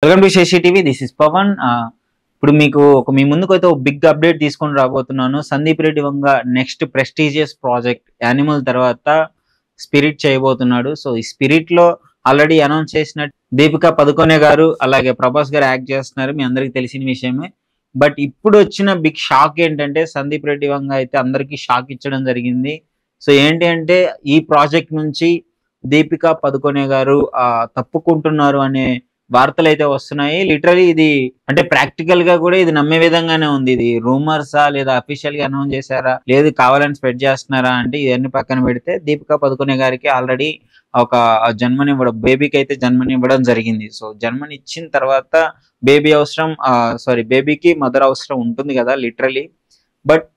Welcome to Shashi TV. This is Pavan. ఇప్పుడు మీకు మీ ముందుకైతే ఒక బిగ్ అప్డేట్ తీసుకొని రాబోతున్నాను. Sandeep Reddy Vanga next prestigious project Animal తర్వాత స్పిరిట్ చేయబోతున్నాడు. సో ఈ స్పిరిట్ లో ఆల్రెడీ అనౌన్స్ చేసిన దీపికా పదుకొనే గారు అలాగే ప్రభాస్ గారు యాక్ట్ చేస్తున్నారు, మీ అందరికి తెలిసిన విషయమే. బట్ ఇప్పుడు వచ్చిన బిగ్ షాక్ ఏంటంటే సందీప్ రెడ్డి వంగ అయితే అందరికీ షాక్ ఇచ్చడం జరిగింది. సో ఏంటి అంటే ఈ ప్రాజెక్ట్ నుంచి దీపికా పదుకొనే గారు తప్పుకుంటున్నారు అనే వార్తలు అయితే వస్తున్నాయి. లిటరలీ ఇది అంటే ప్రాక్టికల్ గా కూడా ఇది నమ్మే విధంగానే ఉంది. ఇది రూమర్సా లేదా అఫీషియల్ గా అనౌన్స్ చేశారా లేదు కావాలని స్ప్రెడ్ చేస్తున్నారా అంటే ఇవన్నీ పక్కన పెడితే దీపికా పదుకొనే గారికి ఆల్రెడీ ఒక జన్మనివ్వడం, బేబీకి అయితే జన్మనివ్వడం జరిగింది. సో జన్మనిచ్చిన తర్వాత బేబీ అవసరం బేబీకి మదర్ అవసరం ఉంటుంది కదా లిటరలీ. బట్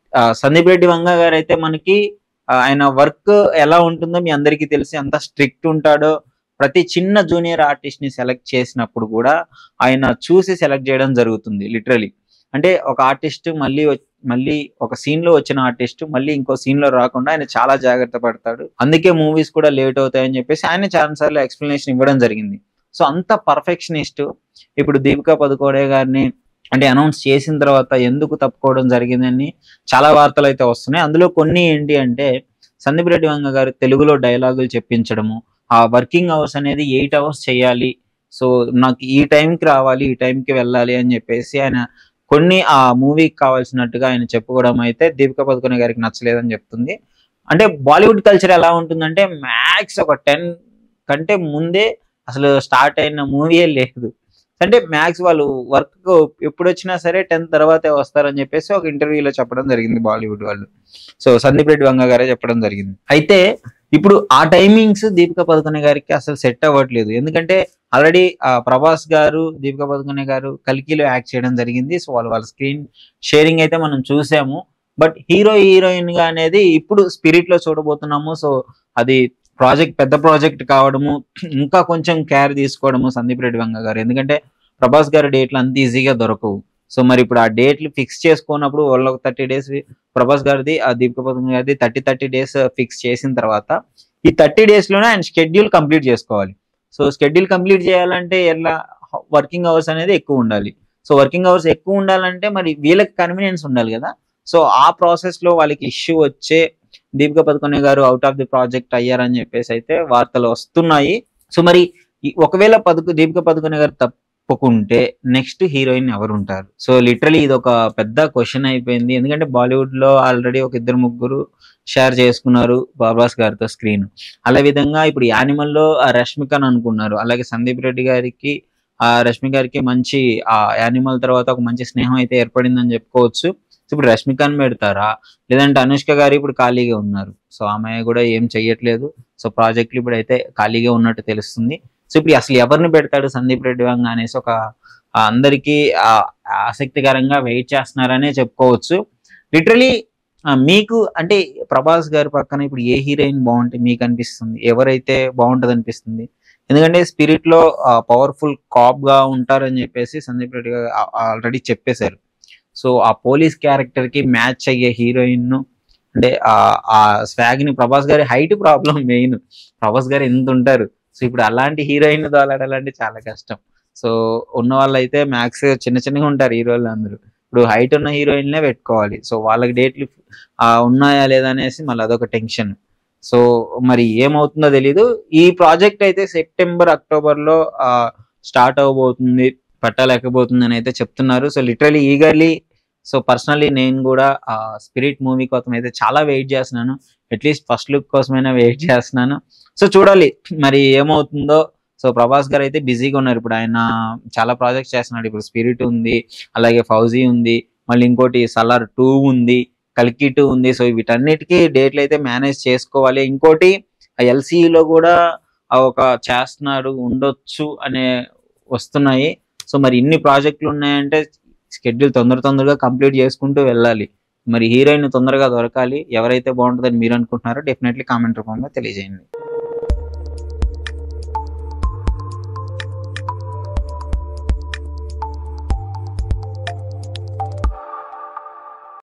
సందీప్ రెడ్డి వంగ గారు అయితే మనకి ఆయన వర్క్ ఎలా ఉంటుందో మీ అందరికీ తెలిసి, అంత స్ట్రిక్ట్ ఉంటాడో. ప్రతి చిన్న జూనియర్ ఆర్టిస్ట్ ని సెలెక్ట్ చేసినప్పుడు కూడా ఆయన చూసి సెలెక్ట్ చేయడం జరుగుతుంది లిటరలీ. అంటే ఒక ఆర్టిస్ట్ మళ్ళీ ఒక సీన్ లో వచ్చిన ఆర్టిస్ట్ మళ్ళీ ఇంకో సీన్ లో రాకుండా ఆయన చాలా జాగ్రత్త పడతాడు. అందుకే మూవీస్ కూడా లేట్ అవుతాయని చెప్పేసి ఆయన చాలాసార్లు ఎక్స్ప్లెనేషన్ ఇవ్వడం జరిగింది. సో అంత పర్ఫెక్షనిస్ట్ ఇప్పుడు దీపికా పదుకొనే గారిని అంటే అనౌన్స్ చేసిన తర్వాత ఎందుకు తప్పుకోవడం జరిగిందని చాలా వార్తలు అయితే వస్తున్నాయి. అందులో కొన్ని ఏంటి అంటే సందీప్ రెడ్డి వంగ గారు తెలుగులో డైలాగులు చెప్పించడము, ఆ వర్కింగ్ అవర్స్ అనేది 8 hours చేయాలి, సో నాకు ఈ టైంకి రావాలి, ఈ టైంకి వెళ్ళాలి అని చెప్పేసి ఆయన కొన్ని ఆ మూవీకి కావాల్సినట్టుగా ఆయన చెప్పుకోవడం అయితే దీపికా పదుకొనే గారికి నచ్చలేదని చెప్తుంది. అంటే బాలీవుడ్ కల్చర్ ఎలా ఉంటుందంటే మ్యాక్స్ ఒక 10 కంటే ముందే అసలు స్టార్ట్ అయిన మూవీయే లేదు. అంటే మ్యాక్స్ వాళ్ళు వర్క్ ఎప్పుడు వచ్చినా సరే 10 తర్వాతే వస్తారని చెప్పేసి ఒక ఇంటర్వ్యూలో చెప్పడం జరిగింది బాలీవుడ్ వాళ్ళు. సో సందీప్ రెడ్డి వంగ గారే చెప్పడం జరిగింది. అయితే ఇప్పుడు ఆ టైమింగ్స్ దీపికా పదుకొనే గారికి అసలు సెట్ అవ్వట్లేదు. ఎందుకంటే ఆల్రెడీ ప్రభాస్ గారు దీపికా పదుకొనే గారు కల్కిలో యాక్ట్ చేయడం జరిగింది. సో వాళ్ళ స్క్రీన్ షేరింగ్ అయితే మనం చూసాము. బట్ హీరోయిన్ గా అనేది ఇప్పుడు స్పిరిట్ లో చూడబోతున్నాము. సో అది పెద్ద ప్రాజెక్ట్ కావడము, ఇంకా కొంచెం కేర్ తీసుకోవడము సందీప్ రెడ్డి వంగ గారు. ఎందుకంటే ప్రభాస్ గారి డేట్లు అంత ఈజీగా దొరకవు. సో మరి ఇప్పుడు ఆ డేట్లు ఫిక్స్ చేసుకున్నప్పుడు వాళ్ళకి 30 days ప్రభాస్ గారిది ఆ దీపికా పదుకొనే గారిది 30 days ఫిక్స్ చేసిన తర్వాత ఈ 30 days లోనే ఆయన షెడ్యూల్ కంప్లీట్ చేసుకోవాలి. సో షెడ్యూల్ కంప్లీట్ చేయాలంటే ఎలా వర్కింగ్ అవర్స్ అనేది ఎక్కువ ఉండాలి. సో వర్కింగ్ అవర్స్ ఎక్కువ ఉండాలంటే మరి వీళ్ళకి కన్వీనియన్స్ ఉండాలి కదా. సో ఆ ప్రాసెస్ లో వాళ్ళకి ఇష్యూ వచ్చే దీపికా పదుకొనే గారు అవుట్ ఆఫ్ ది ప్రాజెక్ట్ అయ్యారని చెప్పేసి అయితే వార్తలు వస్తున్నాయి. సో మరి ఒకవేళ దీపికా పదుకొనే గారు తప్పుకుంటే నెక్స్ట్ హీరోయిన్ ఎవరు ఉంటారు? సో లిటరలీ ఇది ఒక పెద్ద క్వశ్చన్ అయిపోయింది. ఎందుకంటే బాలీవుడ్ లో ఆల్రెడీ ఒక 2-3 షేర్ చేసుకున్నారు ప్రభాస్ గారితో స్క్రీన్. అలా విధంగా ఇప్పుడు యానిమల్ లో రష్మికని అనుకున్నారు. అలాగే సందీప్ రెడ్డి గారికి రష్మిక గారికి మంచి యానిమల్ తర్వాత ఒక మంచి స్నేహం అయితే ఏర్పడిందని చెప్పుకోవచ్చు. సో ఇప్పుడు రష్మికని పెడతారా లేదంటే అనుష్క గారు ఇప్పుడు ఖాళీగా ఉన్నారు. సో ఆమె కూడా ఏం చెయ్యట్లేదు. సో ప్రాజెక్టులు ఇప్పుడు అయితే ఖాళీగా ఉన్నట్టు తెలుస్తుంది. సో ఇప్పుడు అసలు ఎవరిని పెడతాడు సందీప్ రెడ్డి వంగ అనేసి ఒక అందరికీ ఆసక్తికరంగా వెయిట్ చేస్తున్నారనే చెప్పుకోవచ్చు. లిటరలీ మీకు అంటే ప్రభాస్ గారి పక్కన ఇప్పుడు ఏ హీరోయిన్ బాగుంటే మీకు అనిపిస్తుంది, ఎవరైతే బాగుంటది అనిపిస్తుంది? ఎందుకంటే స్పిరిట్ లో పవర్ఫుల్ కాప్ గా ఉంటారని చెప్పేసి సందీప్ రెడ్డి గారు ఆల్రెడీ చెప్పేశారు. సో ఆ పోలీస్ క్యారెక్టర్ కి మ్యాచ్ అయ్యే హీరోయిన్ అంటే ఆ స్వాగ్ ని, ప్రభాస్ గారి హైట్ ప్రాబ్లం మెయిన్, ప్రభాస్ గారు ఎంత ఉంటారు. సో ఇప్పుడు అలాంటి హీరోయిన్ దోలాడాలంటే చాలా కష్టం. సో ఉన్న వాళ్ళు అయితే మ్యాక్స్ చిన్నగా ఉంటారు హీరోలు అందరూ. ఇప్పుడు హైట్ ఉన్న హీరోయిన్లే పెట్టుకోవాలి. సో వాళ్ళకి డేట్లు ఉన్నాయా లేదా అనేసి మళ్ళీ అదొక టెన్షన్. సో మరి ఏమవుతుందో తెలీదు. ఈ ప్రాజెక్ట్ అయితే సెప్టెంబర్ అక్టోబర్ లో స్టార్ట్ అవబోతుంది, పట్టలేకపోతుంది అని అయితే చెప్తున్నారు. So literally eagerly so personally నేను కూడా స్పిరిట్ మూవీ కోసం అయితే చాలా వెయిట్ చేస్తున్నాను. అట్లీస్ట్ ఫస్ట్ లుక్ కోసమైనా వెయిట్ చేస్తున్నాను. సో చూడాలి మరి ఏమవుతుందో. సో ప్రభాస్ గారు అయితే బిజీగా ఉన్నారు. ఇప్పుడు ఆయన చాలా ప్రాజెక్ట్స్ చేస్తున్నాడు. ఇప్పుడు స్పిరిట్ ఉంది, అలాగే ఫౌజీ ఉంది, మళ్ళీ ఇంకోటి సలార్ 2 ఉంది, కల్కి 2 ఉంది. సో వీటన్నిటికీ డేట్లు అయితే మేనేజ్ చేసుకోవాలి. ఇంకోటి ఎల్సీఈలో కూడా ఒక చేస్తున్నాడు ఉండొచ్చు అనే వస్తున్నాయి. సో మరి ఇన్ని ప్రాజెక్టులు ఉన్నాయంటే షెడ్యూల్ తొందరగా కంప్లీట్ చేసుకుంటూ వెళ్ళాలి. మరి హీరోయిన్ తొందరగా దొరకాలి. ఎవరైతే బాగుంటుందని మీరు అనుకుంటున్నారో డెఫినెట్లీ కామెంట్ రూపంలో తెలియజేయండి.